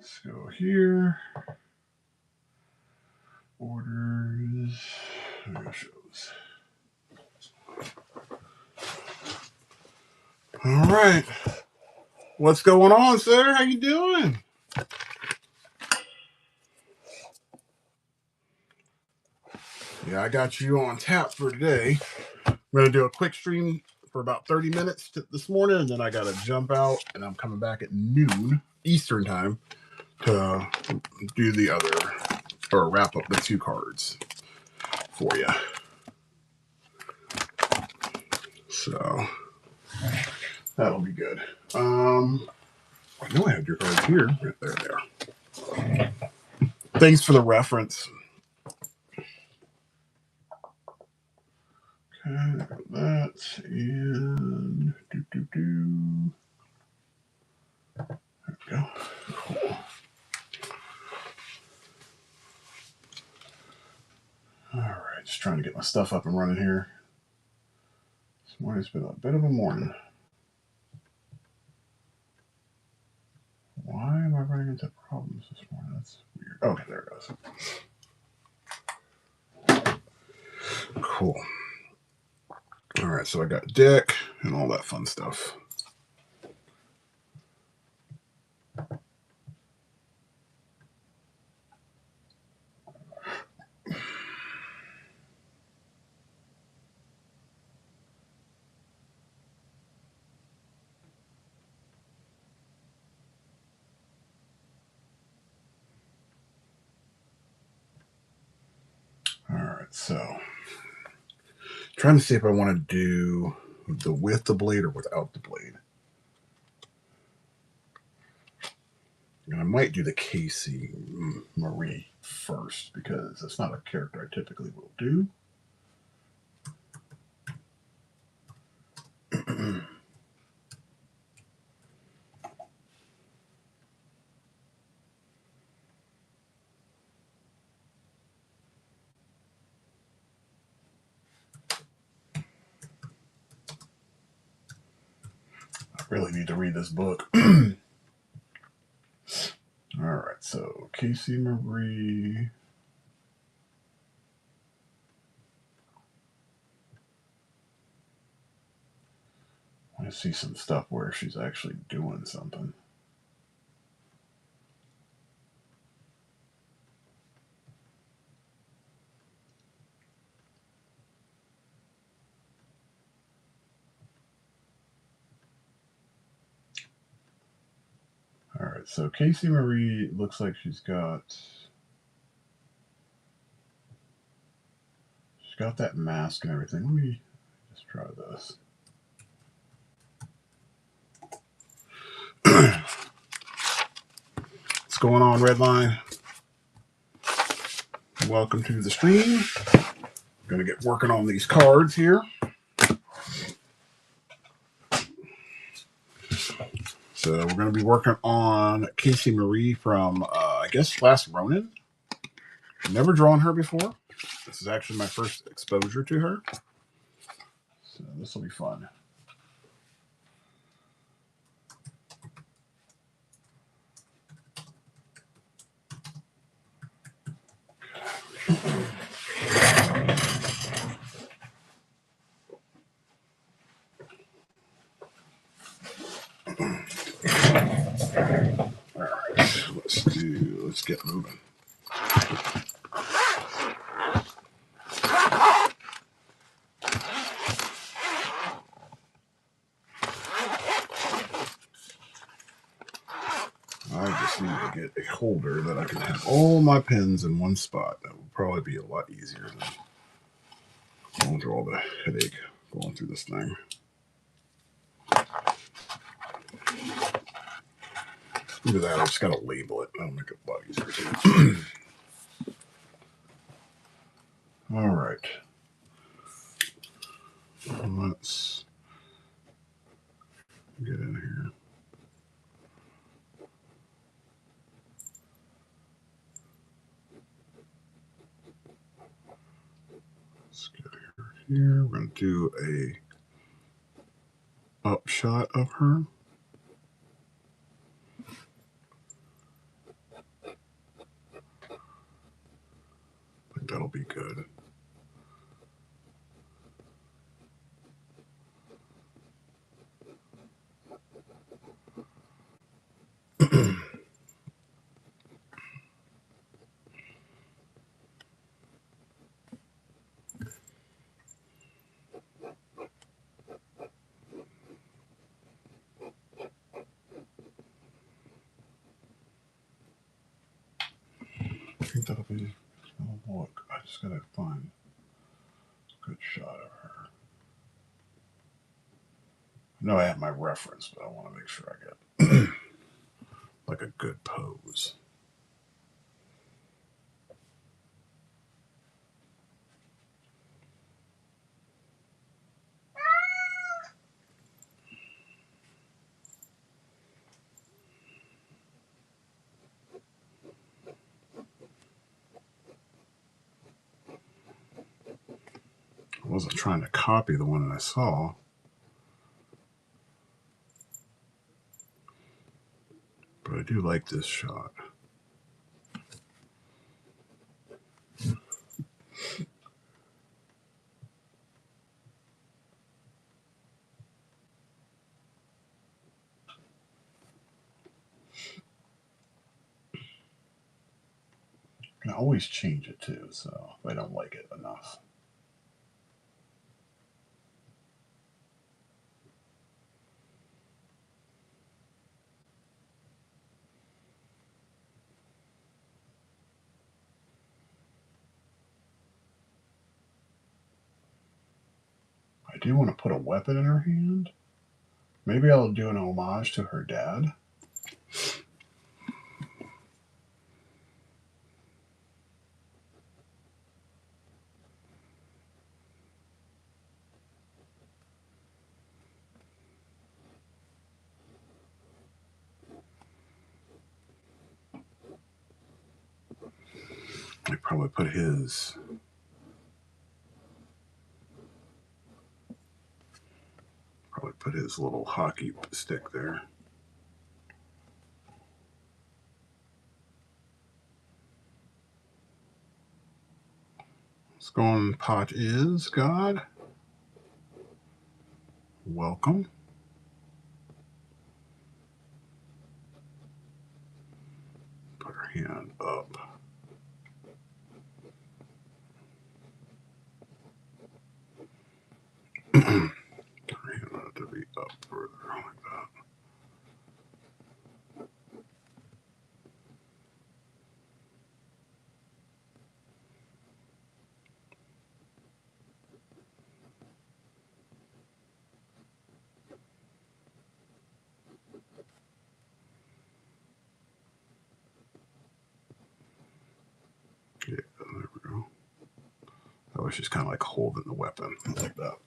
Let's go here. Orders. There it shows. All right. What's going on, sir? How you doing? Yeah, I got you on tap for today. I'm going to do a quick stream for about 30 minutes this morning, and then I got to jump out, and I'm coming back at noon Eastern time to do the other, or wrap up the 2 cards for you. So that'll be good. I know I had your cards here. There they are. Thanks for the reference. Okay, I got that. And there we go. Cool. All right, just trying to get my stuff up and running here. This morning's been a bit of a morning. Why am I running into problems this morning? That's weird. Okay, there it goes. Cool. All right, so I got deck and all that fun stuff. All right, so trying to see if I want to do the with the blade or without the blade. And I might do the Casey Marie first because that's not a character I typically will do. I really need to read this book. All right, so Casey Marie. I see some stuff where she's actually doing something. All right, so Casey Marie looks like she's got that mask and everything. Let me just try this. What's going on, Redline? Welcome to the stream. I'm going to get working on these cards here. So we're going to be working on Casey Marie from, I guess, Last Ronin. Never drawn her before. This is actually my first exposure to her. So this will be fun. All right, let's get moving. I just need to get a holder that I can have all my pens in one spot. That would probably be a lot easier than going through all the headache going through this thing. Look at that, I just got to label it. That'll make it a lot easier too. All right. Let's get in here. Let's get here. We're going to do a upshot of her. think that'll be good. I think that'll be. Oh, look, I just gotta find a good shot of her. I know I have my reference, but I want to make sure I get like a good pose. I wasn't trying to copy the one that I saw. But I do like this shot. I can always change it too, so if I don't like it enough. I do want to put a weapon in her hand. Maybe I'll do an homage to her dad. I probably put his little hockey stick there. What's going on, pot is God? Welcome. Put her hand up. Her hand ought to be up further like that. Yeah, there we go. That was just kind of like holding the weapon like that.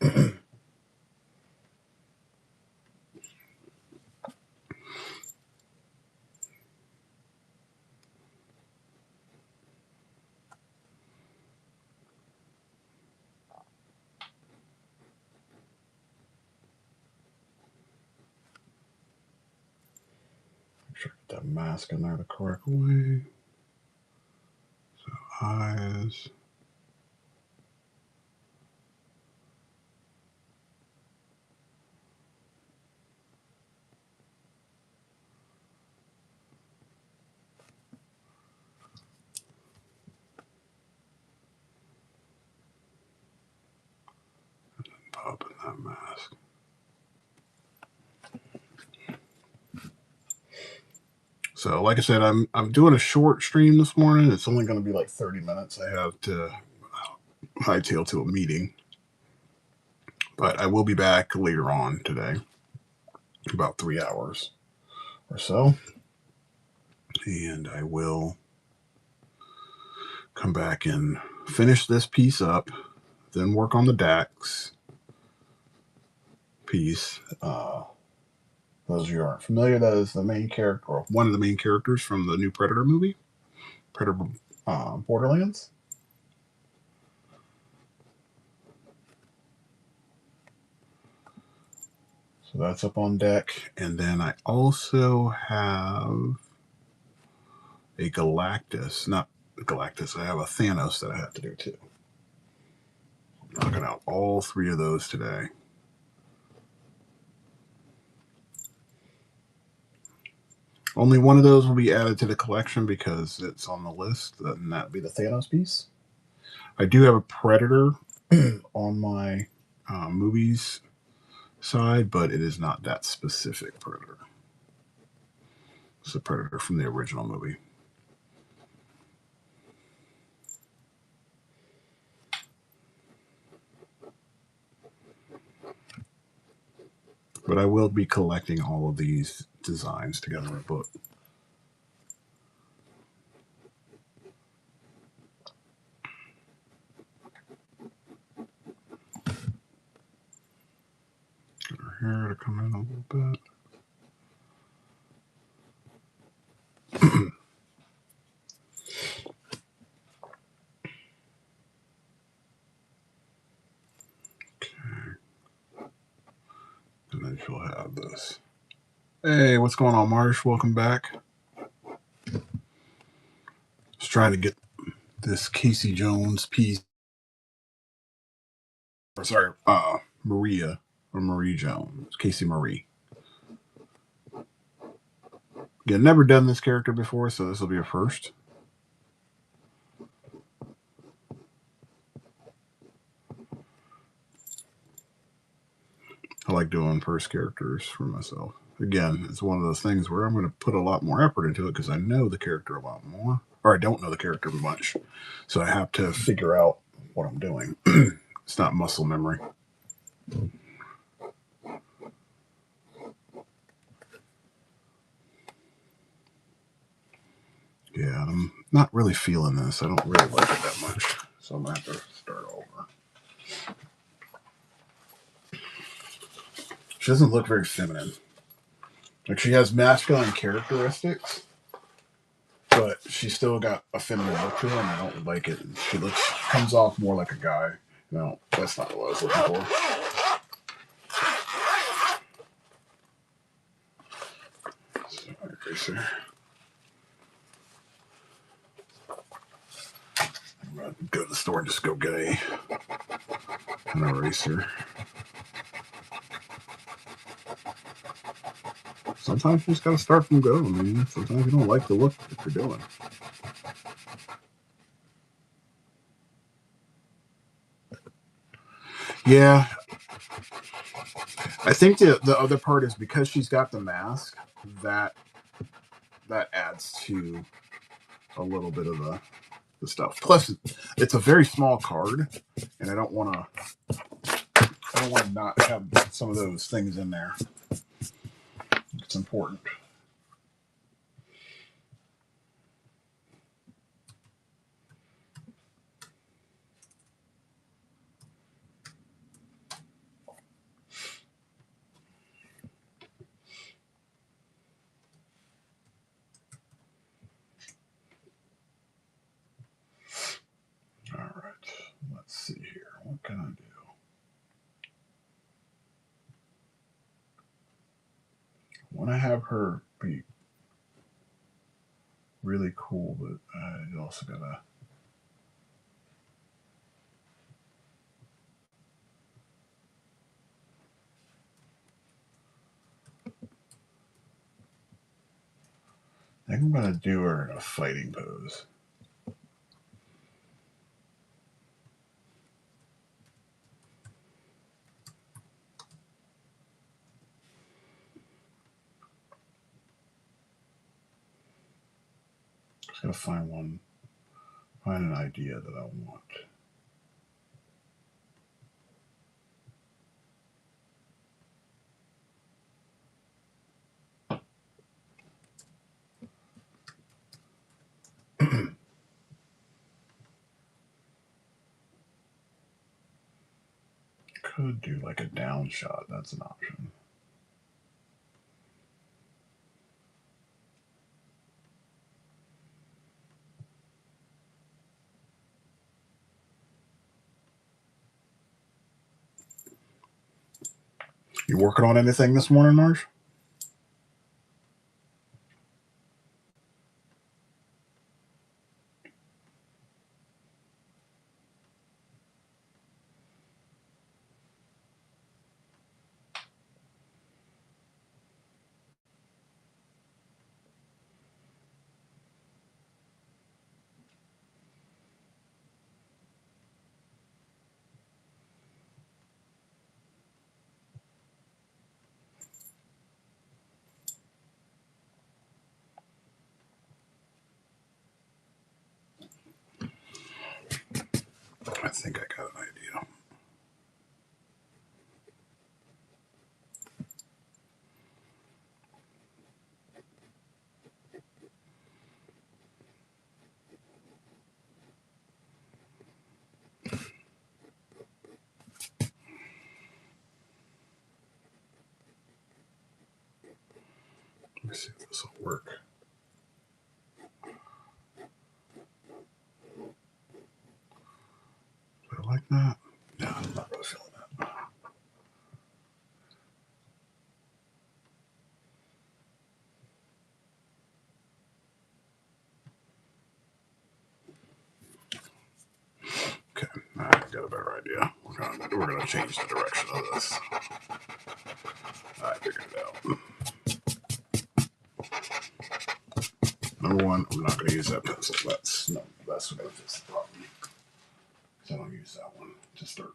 Make sure I get that mask in there the correct way. So eyes. Pop in that mask. So, like I said, I'm doing a short stream this morning. It's only going to be like 30 minutes. I have to hightail to a meeting, but I will be back later on today, about 3 hours or so, and I will come back and finish this piece up, then work on the Dax piece. Those of you who aren't familiar, that is the main character, or one of the main characters from the new Predator movie, Predator Borderlands. So that's up on deck. And then I also have a Galactus, not Galactus. I have a Thanos that I have to do too. Knocking out all 3 of those today. Only one of those will be added to the collection because it's on the list, and that'd be the Thanos piece. I do have a Predator on my movies side, but it is not that specific Predator. It's a Predator from the original movie. But I will be collecting all of these designs together in a book. Get her hair to come in a little bit. And then she'll have this. Hey, what's going on, Marsh? Welcome back. Just trying to get this Casey Jones piece. Or sorry, Maria or Marie Jones. Casey Marie. Yeah, never done this character before, so this will be a first. I like doing first characters for myself. Again, it's one of those things where I'm going to put a lot more effort into it because I know the character a lot more, or I don't know the character much. So I have to figure out what I'm doing. It's not muscle memory. Yeah, I'm not really feeling this. I don't really like it that much. So I'm going to have to start over. She doesn't look very feminine. Like, she has masculine characteristics, but she's still got a feminine look to her, and I don't like it. She comes off more like a guy. No, that's not what I was looking for. Eraser. I'm gonna go to the store and just go get an eraser. Sometimes you just gotta start from go. I mean, sometimes you don't like the look that you're doing. Yeah. I think the other part is because she's got the mask, that adds to a little bit of the stuff. Plus, it's a very small card, and I don't want to not have some of those things in there. It's important. All right, let's see here. What can I do? I want to have her be really cool, but I also gotta. I think I'm gonna do her in a fighting pose. Just gotta find an idea that I want. Could do like a down shot. That's an option. You working on anything this morning, Marsh? I think I got an idea. Let me see if this will work. Do I like that? No, I'm not really feeling that. Okay, I got a better idea. We're gonna change the direction of this. I figured it out. Number one, I'm not gonna use that pencil. That's gonna fix the problem. So I don't use that one to start.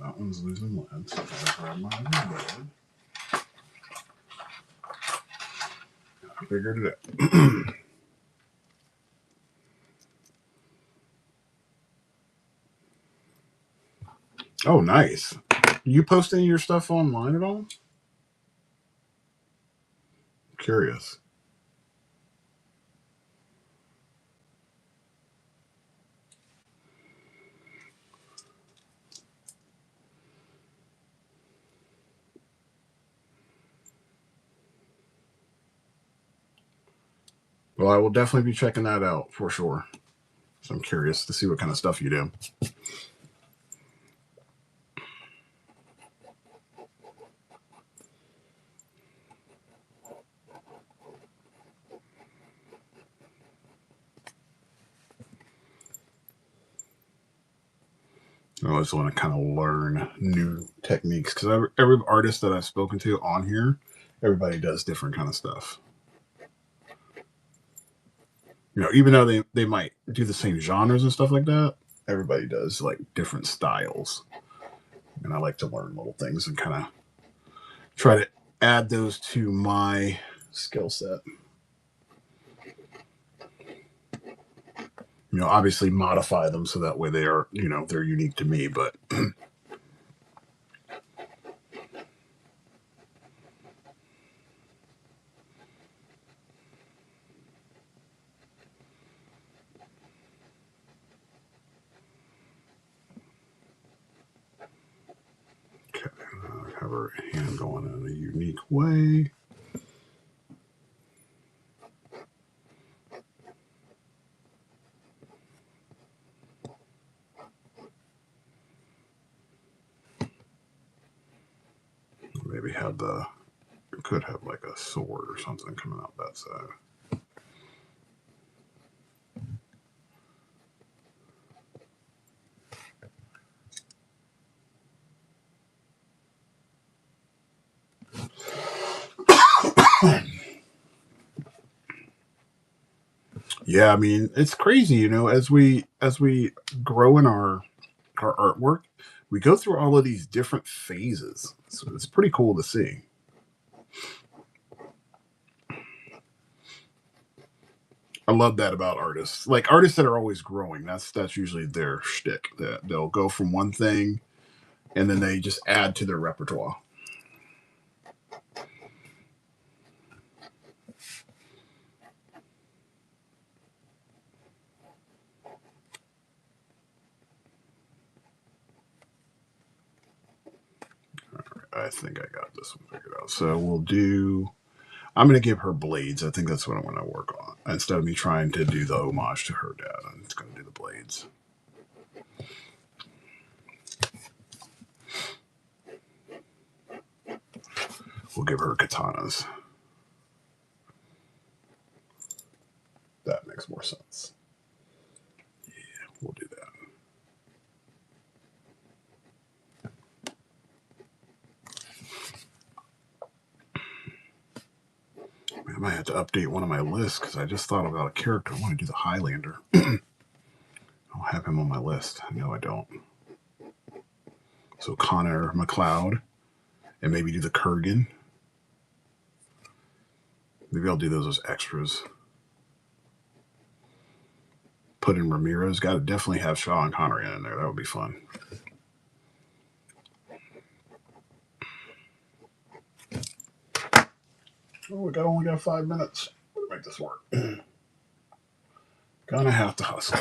That one's losing lead, so I grab my lead. I figured it out. Oh, nice. You post any of your stuff online at all? Curious. Well, I will definitely be checking that out for sure. So I'm curious to see what kind of stuff you do. I always want to kind of learn new techniques because every artist that I've spoken to on here, everybody does different kind of stuff. You know, even though they might do the same genres and stuff like that, everybody does like different styles. And I like to learn little things and kind of try to add those to my skill set. You know, obviously modify them so that way they are, you know, they're unique to me, but okay, have her hand going in a unique way. Maybe have could have like a sword or something coming out that side. Yeah, I mean, it's crazy, you know, as we grow in our artwork, we go through all of these different phases. So it's pretty cool to see. I love that about artists. Like artists that are always growing. That's usually their shtick. That they'll go from one thing and then they just add to their repertoire. I think I got this one figured out. So we'll do. I'm going to give her blades. I think that's what I want to work on. Instead of me trying to do the homage to her dad, I'm just going to do the blades. We'll give her katanas. That makes more sense. Yeah, we'll do that. I might have to update one of my lists because I just thought about a character. I want to do the Highlander. I don't have him on my list. No, I don't. So Connor McLeod, and maybe do the Kurgan. Maybe I'll do those as extras. Put in Ramirez. Got to definitely have Shaw and Connor in there. That would be fun. Oh, we only got 5 minutes to make this work. Gonna have to hustle.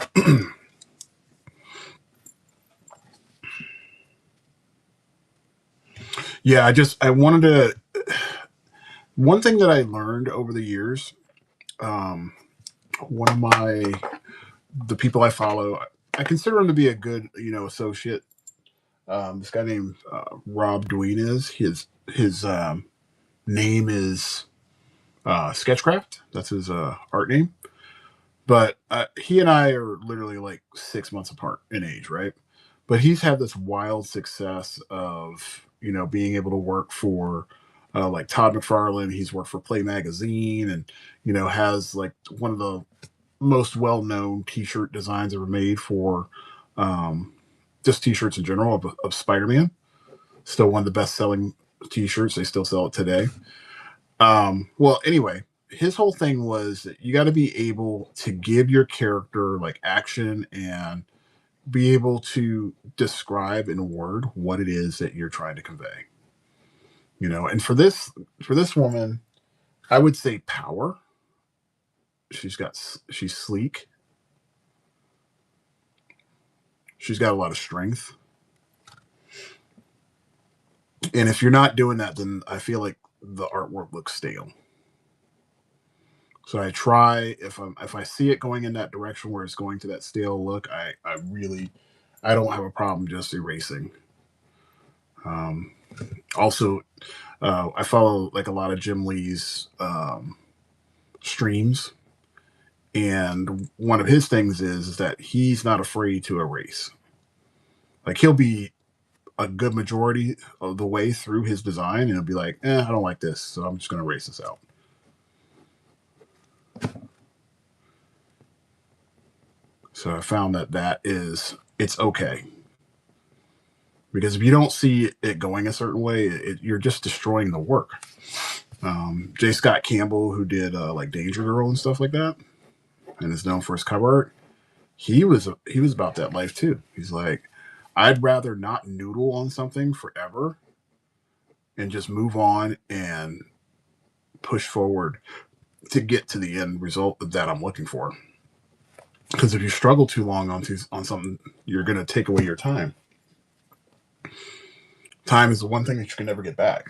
Yeah, I wanted to. One thing that I learned over the years, one of the people I follow, I consider him to be a good, associate. This guy named Rob Dween is his name is Sketchcraft. That's his art name. But he and I are literally like 6 months apart in age, right? But he's had this wild success of being able to work for like Todd McFarlane. He's worked for Play Magazine, and has like one of the most well-known T-shirt designs ever made for um, just T-shirts in general of Spider-Man. Still one of the best-selling T-shirts. They still sell it today. Well, anyway, his whole thing was that you got to be able to give your character like action and be able to describe in a word what it is that you're trying to convey. And for this woman, I would say power. She's sleek. She's got a lot of strength. And if you're not doing that, then I feel like the artwork looks stale. So I try if I see it going in that direction where it's going to that stale look, I don't have a problem just erasing. Um, Also, I follow like a lot of Jim Lee's streams, and one of his things is that he's not afraid to erase. Like he'll be a good majority of the way through his design, and he'll be like, I don't like this, so I'm just going to erase this out. So I found it's okay. Because if you don't see it going a certain way, you're just destroying the work. J. Scott Campbell, who did like Danger Girl and stuff like that, and is known for his cover art, he was about that life too. He's like, I'd rather not noodle on something forever and just move on and push forward to get to the end result that I'm looking for. Because if you struggle too long on something, you're going to take away your time. Time is the one thing that you can never get back.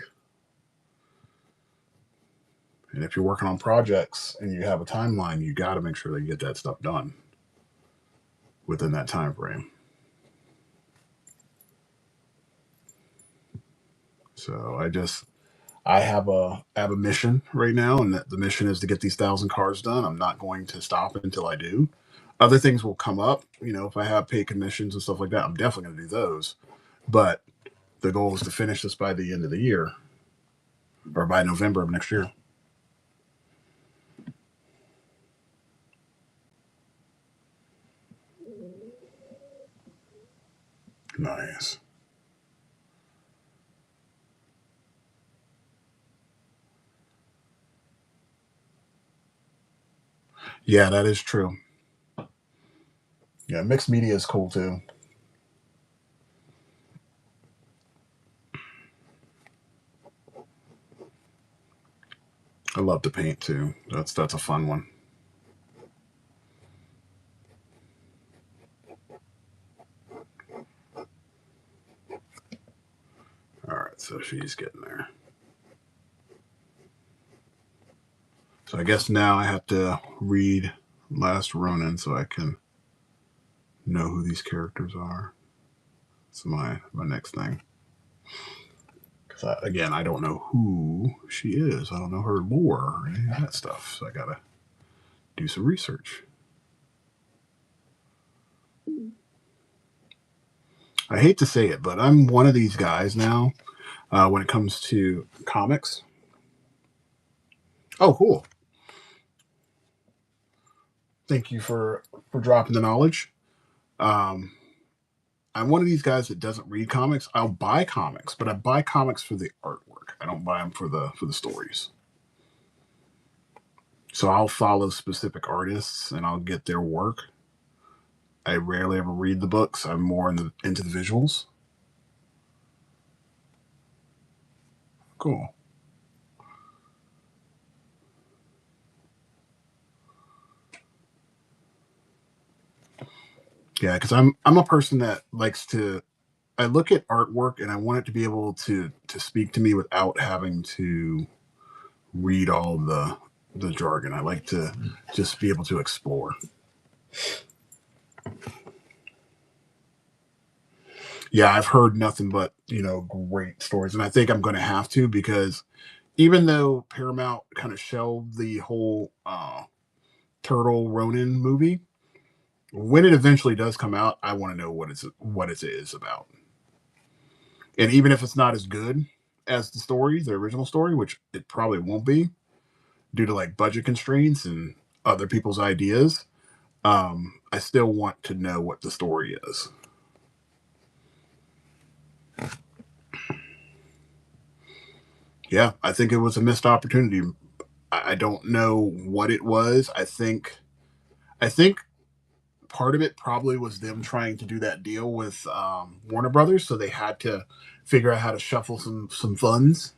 And if you're working on projects and you have a timeline, you got to make sure that you get that stuff done within that time frame. So I have a mission right now, and the mission is to get these 1,000 cars done. I'm not going to stop until I do. Other things will come up, if I have paid commissions and stuff like that, I'm definitely going to do those. But the goal is to finish this by the end of the year, or by November of next year. Nice. Yeah, that is true. Yeah, mixed media is cool too. I love to paint too. That's a fun one. All right, so she's getting there. So I guess now I have to read Last Ronin so I can know who these characters are. It's my next thing. Because again, I don't know who she is. I don't know her lore or any of that stuff. So I gotta do some research. I hate to say it, but I'm one of these guys now when it comes to comics. Oh, cool. Thank you for dropping the knowledge. Um, I'm one of these guys that doesn't read comics. I'll buy comics, but I buy comics for the artwork. I don't buy them for the stories. So I'll follow specific artists and I'll get their work. I rarely ever read the books. I'm more into the visuals. Cool. Yeah, because I'm a person that likes to. I look at artwork and I want it to be able to speak to me without having to read all the jargon. I like to just be able to explore. Yeah, I've heard nothing but great stories, and I think I'm going to have to because even though Paramount kind of shelved the whole Turtle Ronin movie, when it eventually does come out, I want to know what it is about. And even if it's not as good as the original story, which it probably won't be due to like budget constraints and other people's ideas, I still want to know what the story is. Yeah, I think it was a missed opportunity. I don't know what it was. I think part of it probably was them trying to do that deal with Warner Brothers, so they had to figure out how to shuffle some funds.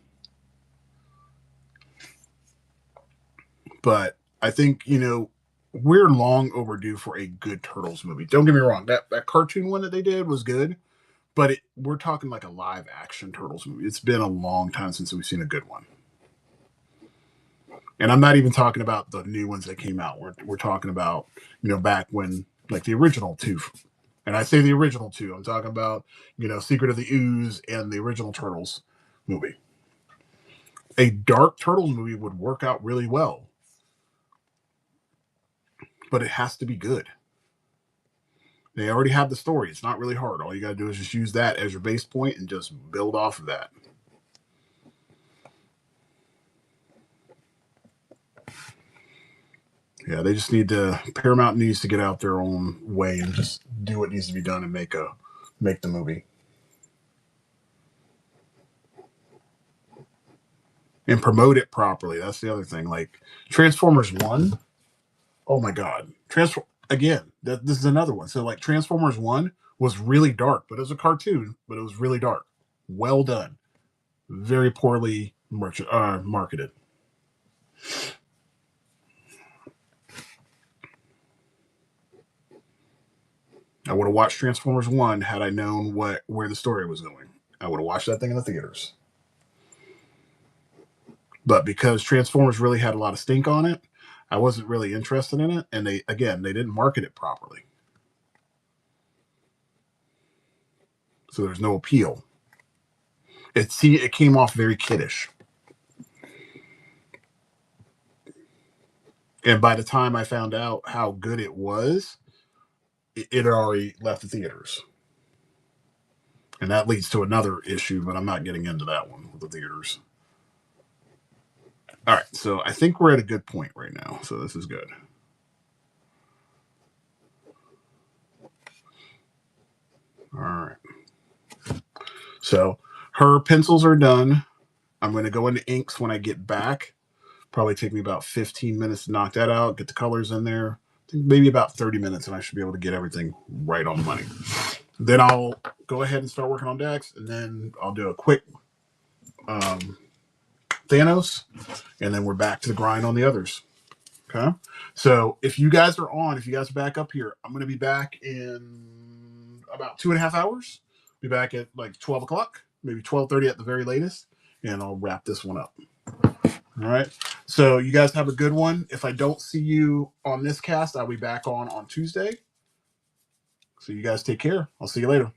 But I think we're long overdue for a good Turtles movie. Don't get me wrong, that cartoon one that they did was good, but we're talking like a live action Turtles movie. It's been a long time since we've seen a good one. And I'm not even talking about the new ones that came out. We're talking about back when like the original two, and I say the original two. I'm talking about Secret of the Ooze and the original Turtles movie. A dark Turtles movie would work out really well, but it has to be good. They already have the story. It's not really hard. All you got to do is just use that as your base point and just build off of that. Yeah, they just need to. Paramount needs to get out their own way and just do what needs to be done and make the movie and promote it properly. That's the other thing. Like Transformers One. Oh my God, Transform again. This is another one. So like Transformers One was really dark, but it was a cartoon, but it was really dark. Well done. Very poorly marketed. I would have watched Transformers One had I known where the story was going. I would have watched that thing in the theaters. But because Transformers really had a lot of stink on it, I wasn't really interested in it. And they didn't market it properly, so there's no appeal. It came off very kiddish. And by the time I found out how good it was, it had already left the theaters. And that leads to another issue, but I'm not getting into that one with the theaters. All right, so I think we're at a good point right now. So this is good. All right. So her pencils are done. I'm going to go into inks when I get back. Probably take me about 15 minutes to knock that out, get the colors in there. Maybe about 30 minutes, and I should be able to get everything right on the money. Then I'll go ahead and start working on Dax, and then I'll do a quick Thanos, and then we're back to the grind on the others. Okay. So if you guys are back up here, I'm going to be back in about 2.5 hours. Be back at like 12 o'clock, maybe 12:30 at the very latest, and I'll wrap this one up. All right. So you guys have a good one. If I don't see you on this cast, I'll be back on Tuesday. So you guys take care. I'll see you later.